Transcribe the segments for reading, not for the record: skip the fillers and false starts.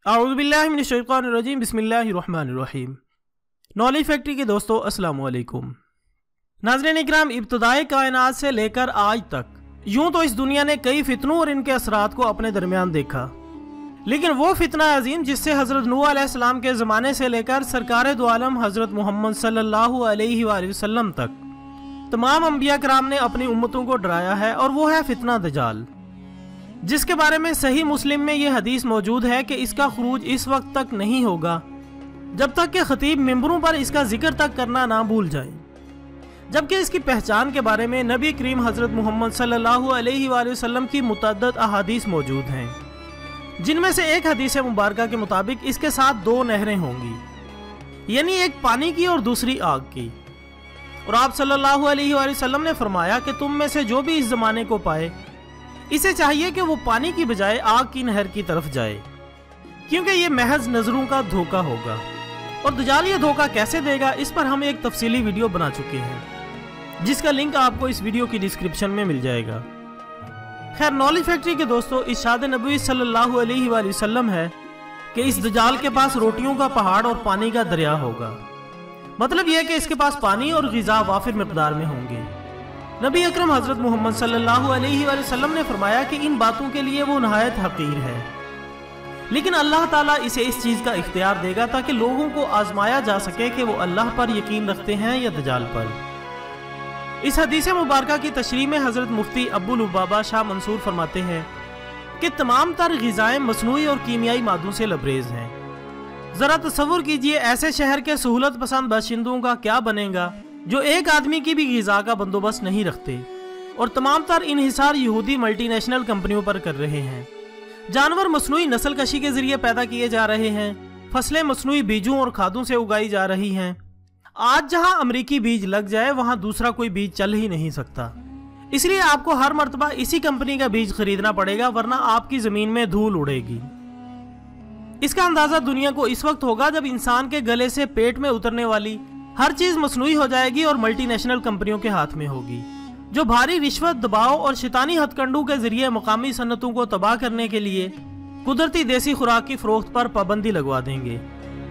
औज़ुबिल्लाहि मिनश्शैतानिर्रजीम बिस्मिल्लाहिर्रहमानिर्रहीम। Knowledge factory के दोस्तों अस्सलाम वालेकुम। नाज़रीन इकराम, इब्तिदाए कायनात से लेकर आज तक यूं तो इस दुनिया ने कई फितनों और इनके असरात को अपने दरमियान देखा, लेकिन वो फितना अजीम जिससे हज़रत नूह अलैहिस्सलाम के ज़माने से लेकर सरकार दो आलम हज़रत मोहम्मद सल्लल्लाहु अलैहि वसल्लम तक तमाम अंबिया कराम ने अपनी उम्मतों को डराया है, और वो है फितना दज्जाल, जिसके बारे में सही मुस्लिम में ये हदीस मौजूद है कि इसका खुरूज इस वक्त तक नहीं होगा जब तक कि खतीब मिंबरों पर इसका जिक्र तक करना ना भूल जाए। जबकि इसकी पहचान के बारे में नबी करीम हज़रत मोहम्मद सल्लल्लाहु अलैहि वसल्लम की मुतअद्दिद अहादीस मौजूद हैं, जिनमें से एक हदीस मुबारका के मुताबिक इसके साथ दो नहरें होंगी, यानी एक पानी की और दूसरी आग की। और आप सल्लल्लाहु अलैहि वसल्लम ने फरमाया कि तुम में से जो भी इस ज़माने को पाए, इसे चाहिए कि वो पानी की बजाय आग की नहर की तरफ जाए, क्योंकि ये महज नजरों का धोखा होगा। और दज्जाल ये धोखा कैसे देगा, इस पर हम एक तफसीली वीडियो बना चुके हैं, जिसका लिंक आपको इस वीडियो की डिस्क्रिप्शन में मिल जाएगा। खैर, नॉलेज फैक्ट्री के दोस्तों, इरशाद नबी सल्लल्लाहु अलैहि वसल्लम है कि इस दज्जाल के पास रोटियों का पहाड़ और पानी का दरिया होगा। मतलब यह कि इसके पास पानी और ग़िज़ा वाफिर मिक़दार में होंगे। नबी अकरम हज़रत मोहम्मद सल्लल्लाहु अलैहि वसल्लम ने फरमाया कि इन बातों के लिए वो नहायत हक़ीर है, लेकिन अल्लाह ताला इसे इस चीज़ का इख्तियार देगा ताकि लोगों को आजमाया जा सके कि वो अल्लाह पर यकीन रखते हैं या दज्जाल पर। इस हदीस मुबारका की तशरीह में हज़रत मुफ्ती अब्बू लुबाबा शाह मंसूर फरमाते हैं कि तमाम तर ग़िज़ाएँ मसनूई और कीमियाई मादों से लबरेज हैं। ज़रा तसव्वुर कीजिए, ऐसे शहर के सहूलत पसंद बाशिंदों का क्या बनेगा जो एक आदमी की भी ग़िज़ा का बंदोबस्त नहीं रखते, और तमाम तर इन्हिसार यहूदी मल्टीनेशनल कंपनियों पर कर रहे हैं। जानवर मसनूई नस्ल कशी के जरिए पैदा किए जा रहे हैं, फसलें मसनूई बीजों और खादों से उगाई जा रही हैं। आज जहां अमरीकी बीज लग जाए वहां दूसरा कोई बीज चल ही नहीं सकता, इसलिए आपको हर मर्तबा इसी कंपनी का बीज खरीदना पड़ेगा, वरना आपकी ज़मीन में धूल उड़ेगी। इसका अंदाज़ा दुनिया को इस वक्त होगा जब इंसान के गले से पेट में उतरने वाली हर चीज मसनूई हो जाएगी और मल्टीनेशनल कंपनियों के हाथ में होगी, जो भारी रिश्वत, दबाव और शैतानी हथकंडों के जरिए मकामी सन्नतों को तबाह करने के लिए कुदरती देसी खुराक की फरोख्त पर पाबंदी लगवा देंगे।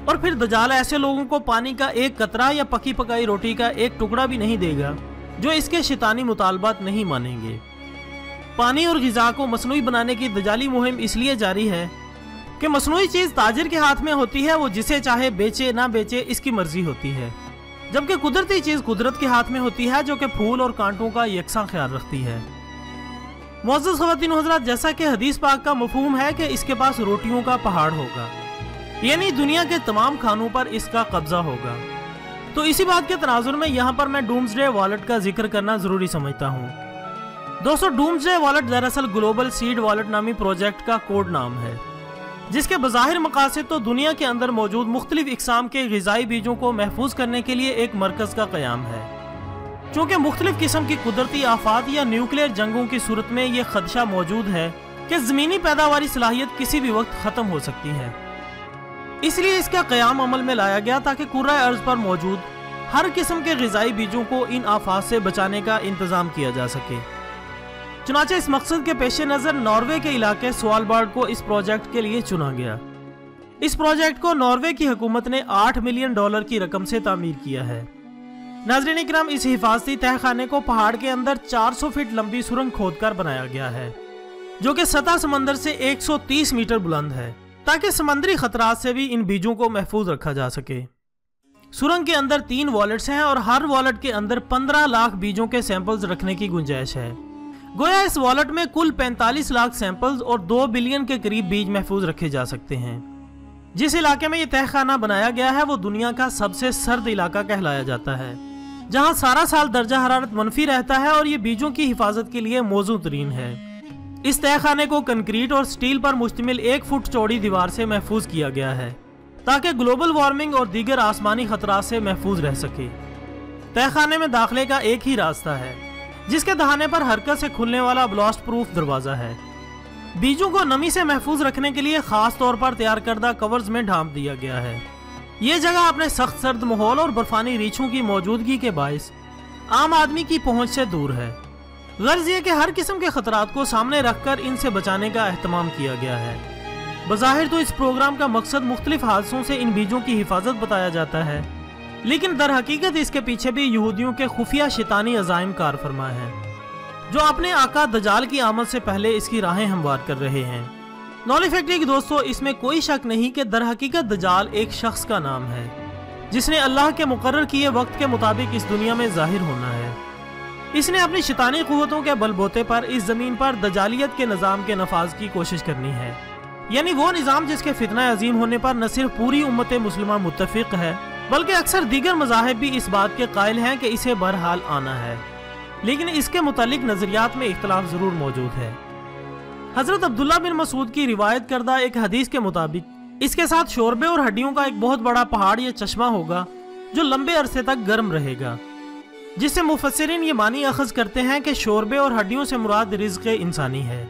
और फिर दज्जाल ऐसे लोगों को पानी का एक कतरा या पकी पकाई रोटी का एक टुकड़ा भी नहीं देगा जो इसके शैतानी मुतालबात नहीं मानेंगे। पानी और ग़िज़ा को मसनूई बनाने की दज्जाली मुहिम इसलिए जारी है कि मसनूई चीज ताजिर के हाथ में होती है, वो जिसे चाहे बेचे ना बेचे इसकी मर्जी होती है, जबकि कुदरती चीज कुदरत के हाथ में होती है, जो कि फूल और कांटों का यकसा ख्याल रखती है। मुअज़्ज़ज़ ख़वातीन व हज़रात, जैसा कि हदीस पाक का मफ़हूम है कि इसके पास रोटियों का पहाड़ होगा, यानी दुनिया के तमाम खानों पर इसका कब्जा होगा। तो इसी बात के तनाजुर में यहाँ पर मैं डूम्सडे वॉलेट का जिक्र करना जरूरी समझता हूँ। दोस्तों, डूम्सडे वॉलेट दरअसल ग्लोबल सीड वॉलेट नामी प्रोजेक्ट का कोड नाम है, जिसके बज़ाहिर मकासद तो दुनिया के अंदर मौजूद मुख्तलिफ इक़साम के ग़िज़ाई बीजों को महफूज करने के लिए एक मरकज़ का क़याम है। चूँकि मुख्तलिफ किस्म की कुदरती आफात या न्यूक्लियर जंगों की सूरत में ये खदशा मौजूद है कि ज़मीनी पैदावारी सलाहियत किसी भी वक्त ख़त्म हो सकती है, इसलिए इसका क़याम अमल में लाया गया ताकि कुर्रा अर्ज़ पर मौजूद हर किस्म के ग़िज़ाई बीजों को इन आफात से बचाने का इंतज़ाम किया जा सके। चुनांचे इस मकसद के पेश नज़र नॉर्वे के इलाके स्वालबार्ड को इस प्रोजेक्ट के लिए चुना गया। इस प्रोजेक्ट को नॉर्वे की हुकूमत ने $8 मिलियन की रकम से तामीर किया है। नाज़रीन इकराम, इस हिफाजती तहखाने को पहाड़ के अंदर 400 फीट लंबी सुरंग खोदकर बनाया गया है, जो कि सतह समंदर से 130 मीटर बुलंद है, ताकि समंदरी खतरात से भी इन बीजों को महफूज रखा जा सके। सुरंग के अंदर 3 वॉलेट्स हैं और हर वॉलेट के अंदर 15 लाख बीजों के सैंपल्स रखने की गुंजाइश है। गोया इस वॉलेट में कुल 45 लाख सैंपल्स और 2 बिलियन के करीब बीज महफूज रखे जा सकते हैं। जिस इलाके में ये तहखाना बनाया गया है वो दुनिया का सबसे सर्द इलाका कहलाया जाता है, जहां सारा साल दर्जा हरारत मनफी रहता है और ये बीजों की हिफाजत के लिए मौजू तरीन है। इस तहखाने को कंक्रीट और स्टील पर मुश्तमिल 1 फुट चौड़ी दीवार से महफूज किया गया है, ताकि ग्लोबल वार्मिंग और दीगर आसमानी खतरात से महफूज रह सके। तहखाने में दाखिले का एक ही रास्ता है, जिसके दहाने पर हरकत से खुलने वाला ब्लास्ट प्रूफ दरवाजा है। बीजों को नमी से महफूज रखने के लिए खास तौर पर तैयार करदा कवर्स में ढांप दिया गया है। ये जगह अपने सख्त सर्द माहौल और बर्फानी रीछों की मौजूदगी के बायस आम आदमी की पहुंच से दूर है। गर्ज ये कि हर किस्म के खतरात को सामने रखकर इनसे बचाने का एहतमाम किया गया है। बज़ाहिर तो इस प्रोग्राम का मकसद मुख्तलिफ हादसों से इन बीजों की हिफाजत बताया जाता है, लेकिन दर हकीकत इसके पीछे भी यहूदियों के खुफिया शैतानी अज़ाइम कार फरमा है, जो अपने आका दजाल की आमद से पहले इसकी राहें हमवार कर रहे हैं। नॉलेज फैक्ट्री के दोस्तों, इसमें कोई शक नहीं कि दर हकीकत दजाल एक शख्स का नाम है, जिसने अल्लाह के मुकर्रर किए वक्त के मुताबिक इस दुनिया में जाहिर होना है। इसने अपनी शैतानी क़ुव्वतों के बलबूते पर इस ज़मीन पर दजालियत के निज़ाम के नफाज की कोशिश करनी है, यानी वो निज़ाम जिसके फितना अजीम होने पर न सिर्फ पूरी उम्मत मुस्लिमा मुत्तफिक है, बल्कि अक्सर दीगर मज़ाहिब भी इस बात के कायल हैं कि इसे बहरहाल आना है, लेकिन इसके मुतालिक नज़रियात में इख्तलाफ ज़रूर मौजूद है। हज़रत अब्दुल्ला बिन मसूद की रिवायत करदा एक हदीस के मुताबिक इसके साथ शोरबे और हड्डियों का एक बहुत बड़ा पहाड़ या चश्मा होगा जो लंबे अरसे तक गर्म रहेगा, जिससे मुफस्सिरीन ये मानी अखज़ करते हैं कि शोरबे और हड्डियों से मुराद रिज़्क़ इंसानी है,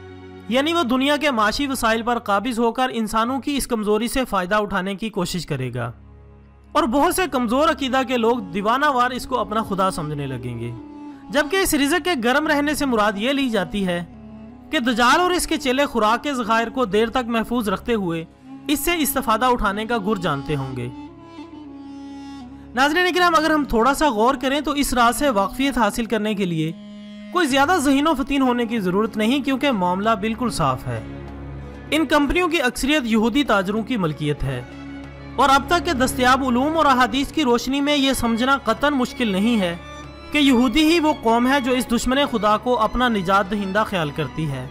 यानी वो दुनिया के माशी वसाइल पर काबिज़ होकर इंसानों की इस कमज़ोरी से फ़ायदा उठाने की कोशिश करेगा, और बहुत से कमज़ोर अकीदा के लोग दीवानावार इसको अपना खुदा समझने लगेंगे। जबकि इस रिज़्क़ के गर्म रहने से मुराद ये ली जाती है कि दजाल और इसके चेले खुराक के ज़खायर को देर तक महफूज रखते हुए इससे इस्तेफादा उठाने का गुर जानते होंगे। नाज़रीन इकराम, अगर हम थोड़ा सा गौर करें तो इस राज से वाक़फियत हासिल करने के लिए कोई ज़्यादा ज़हीनो फ़तीन होने की ज़रूरत नहीं, क्योंकि मामला बिल्कुल साफ है। इन कंपनियों की अक्सरियत यहूदी ताजरों की मलकियत है, और अब तक के दस्तयाब उलूम और अहादीस की रोशनी में यह समझना कतन मुश्किल नहीं है कि यहूदी ही वो कौम है जो इस दुश्मन खुदा को अपना निजात दहिंदा ख्याल करती है,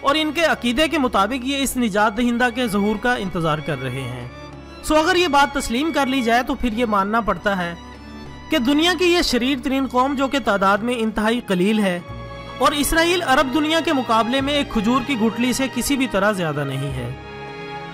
और इनके अकीदे के मुताबिक ये इस निजात दहिंदा के ज़हूर का इंतज़ार कर रहे हैं। सो अगर ये बात तस्लीम कर ली जाए तो फिर ये मानना पड़ता है कि दुनिया की यह शरीर तरीन कौम, जो कि तादाद में इंतहाई कलील है, और इसराइल अरब दुनिया के मुकाबले में एक खजूर की गुठली से किसी भी तरह ज़्यादा नहीं है,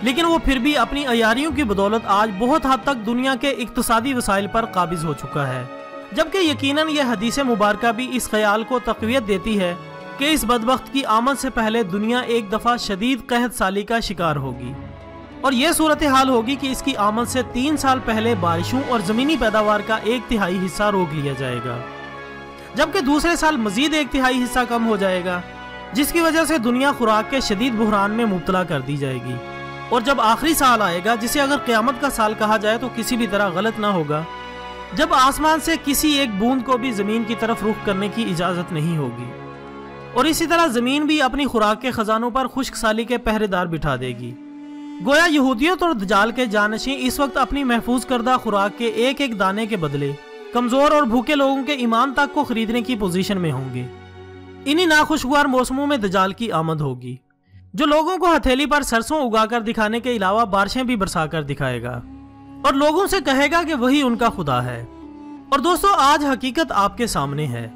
लेकिन वो फिर भी अपनी अयारियों की बदौलत आज बहुत हद तक दुनिया के इक्तसादी वसाइल पर काबिज हो चुका है। जबकि यकीनन यह हदीस मुबारका भी इस ख्याल को तक़वियत देती है कि इस बदबख्त की आमद से पहले दुनिया एक दफ़ा शदीद कहत साली का शिकार होगी, और यह सूरत हाल होगी कि इसकी आमद से 3 साल पहले बारिशों और ज़मीनी पैदावार का 1/3 हिस्सा रोक लिया जाएगा, जबकि दूसरे साल मजीद 1/3 हिस्सा कम हो जाएगा, जिसकी वजह से दुनिया खुराक के शदीद बुहरान में मुब्तला कर दी जाएगी। और जब आखिरी साल आएगा, जिसे अगर क़यामत का साल कहा जाए तो किसी भी तरह गलत ना होगा, जब आसमान से किसी एक बूंद को भी ज़मीन की तरफ रुख करने की इजाज़त नहीं होगी, और इसी तरह ज़मीन भी अपनी खुराक के ख़जानों पर खुश्क साली के पहरेदार बिठा देगी। गोया यहूदियत और दजाल के जानशी इस वक्त अपनी महफूज करदा खुराक के एक एक दाने के बदले कमज़ोर और भूखे लोगों के ईमान तक को खरीदने की पोजीशन में होंगे। इन्हीं नाखुशगवार मौसमों में दजाल की आमद होगी, जो लोगों को हथेली पर सरसों उगाकर दिखाने के अलावा बारिशें भी बरसाकर दिखाएगा, और लोगों से कहेगा कि वही उनका खुदा है। और दोस्तों, आज हकीकत आपके सामने है।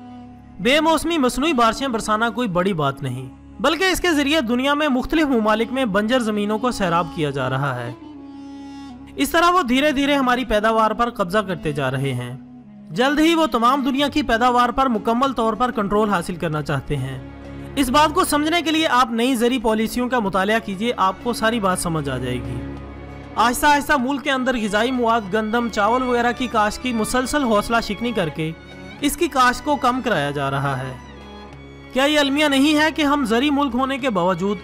बेमौसमी मसनूई बारिशें बरसाना कोई बड़ी बात नहीं, बल्कि इसके जरिए दुनिया में मुख्तलिफ ममालिक में बंजर ज़मीनों को सैराब किया जा रहा है। इस तरह वो धीरे धीरे हमारी पैदावार पर कब्जा करते जा रहे हैं। जल्द ही वो तमाम दुनिया की पैदावार पर मुकम्मल तौर पर कंट्रोल हासिल करना चाहते हैं। इस बात को समझने के लिए आप नई ज़री पॉलिसियों का मुतालिया कीजिए, आपको सारी बात समझ आ जाएगी। आहिस्ता आहिस्ता मुल्क के अंदर ग़िज़ाई मवाद, गंदम, चावल वगैरह की काश्त की मुसलसल हौसला शिकनी करके इसकी काश्त को कम कराया जा रहा है। क्या ये अलमिया नहीं है कि हम ज़री मुल्क होने के बावजूद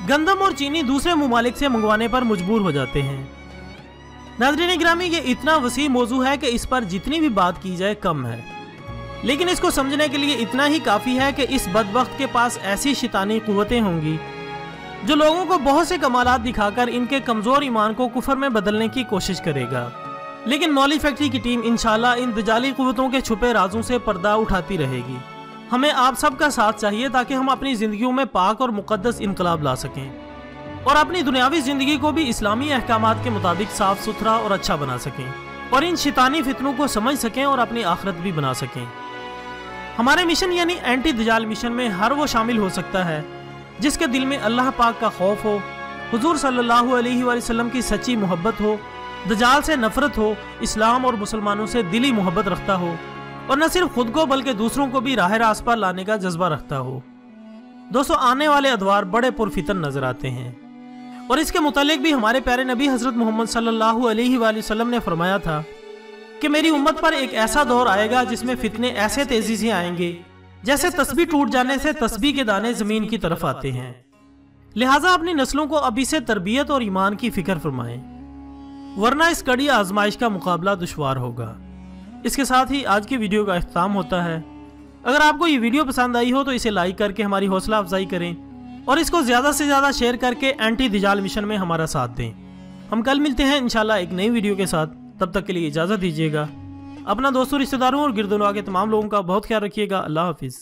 गंदम और चीनी दूसरे ममालिक से मंगवाने पर मजबूर हो जाते हैं? नाज़रीन गिरामी, ये इतना वसी मौजू है कि इस पर जितनी भी बात की जाए कम है, लेकिन इसको समझने के लिए इतना ही काफ़ी है कि इस बदबख्त के पास ऐसी शैतानी क़ुव्वतें होंगी जो लोगों को बहुत से कमालात दिखाकर इनके कमज़ोर ईमान को कुफर में बदलने की कोशिश करेगा। लेकिन नॉलेज फैक्ट्री की टीम इंशाल्लाह इन दजाली क़ुव्वतों के छुपे राजों से पर्दा उठाती रहेगी। हमें आप सबका साथ चाहिए ताकि हम अपनी ज़िंदगियों में पाक और मुक़द्दस इनकलाब ला सकें, और अपनी दुनियावी ज़िंदगी को भी इस्लामी अहकामात के मुताबिक साफ़ सुथरा और अच्छा बना सकें, और इन शैतानी फितनों को समझ सकें और अपनी आखिरत भी बना सकें। हमारे मिशन यानी एंटी दजाल मिशन में हर वो शामिल हो सकता है जिसके दिल में अल्लाह पाक का खौफ हो, हुजूर सल्लल्लाहु अलैहि वसल्लम की सच्ची मोहब्बत हो, दजाल से नफरत हो, इस्लाम और मुसलमानों से दिली मोहब्बत रखता हो, और न सिर्फ खुद को बल्कि दूसरों को भी राह रास्त पर लाने का जज्बा रखता हो। दोस्तों, आने वाले अदवार बड़े पुरफितन नजर आते हैं, और इसके मुतालिक भी हमारे प्यारे नबी हजरत मोहम्मद सल्लल्लाहु अलैहि वसल्लम ने फरमाया था कि मेरी उम्मत पर एक ऐसा दौर आएगा जिसमें फितने ऐसे तेजी से आएंगे जैसे तस्बीह टूट जाने से तस्बीह के दाने जमीन की तरफ आते हैं। लिहाजा अपनी नस्लों को अभी से तरबियत और ईमान की फिक्र फरमाएं, वरना इस कड़ी आजमाइश का मुकाबला दुश्वार होगा। इसके साथ ही आज की वीडियो का इख्तिताम होता है। अगर आपको ये वीडियो पसंद आई हो तो इसे लाइक करके हमारी हौसला अफजाई करें और इसको ज़्यादा से ज़्यादा शेयर करके एंटी दिजाल मिशन में हमारा साथ दें। हम कल मिलते हैं इंशाल्लाह एक नई वीडियो के साथ। तब तक के लिए इजाज़त दीजिएगा। अपना दोस्तों, रिश्तेदारों और गिरदोनवा के तमाम लोगों का बहुत ख्याल रखिएगा। अल्लाह हाफिज़।